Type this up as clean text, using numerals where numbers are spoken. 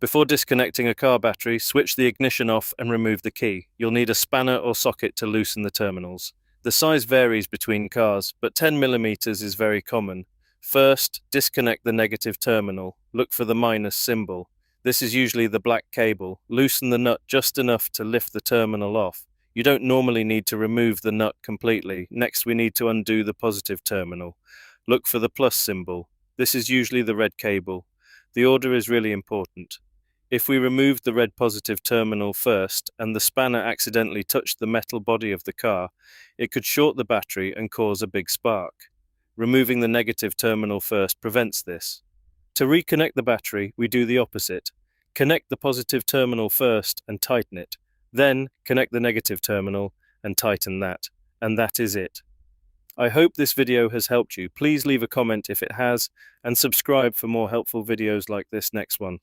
Before disconnecting a car battery, switch the ignition off and remove the key. You'll need a spanner or socket to loosen the terminals. The size varies between cars, but 10mm is very common. First, disconnect the negative terminal. Look for the minus symbol. This is usually the black cable. Loosen the nut just enough to lift the terminal off. You don't normally need to remove the nut completely. Next, we need to undo the positive terminal. Look for the plus symbol. This is usually the red cable. The order is really important. If we removed the red positive terminal first and the spanner accidentally touched the metal body of the car, it could short the battery and cause a big spark. Removing the negative terminal first prevents this. To reconnect the battery, we do the opposite. Connect the positive terminal first and tighten it. Then connect the negative terminal and tighten that. And that is it. I hope this video has helped you. Please leave a comment if it has and subscribe for more helpful videos like this next one.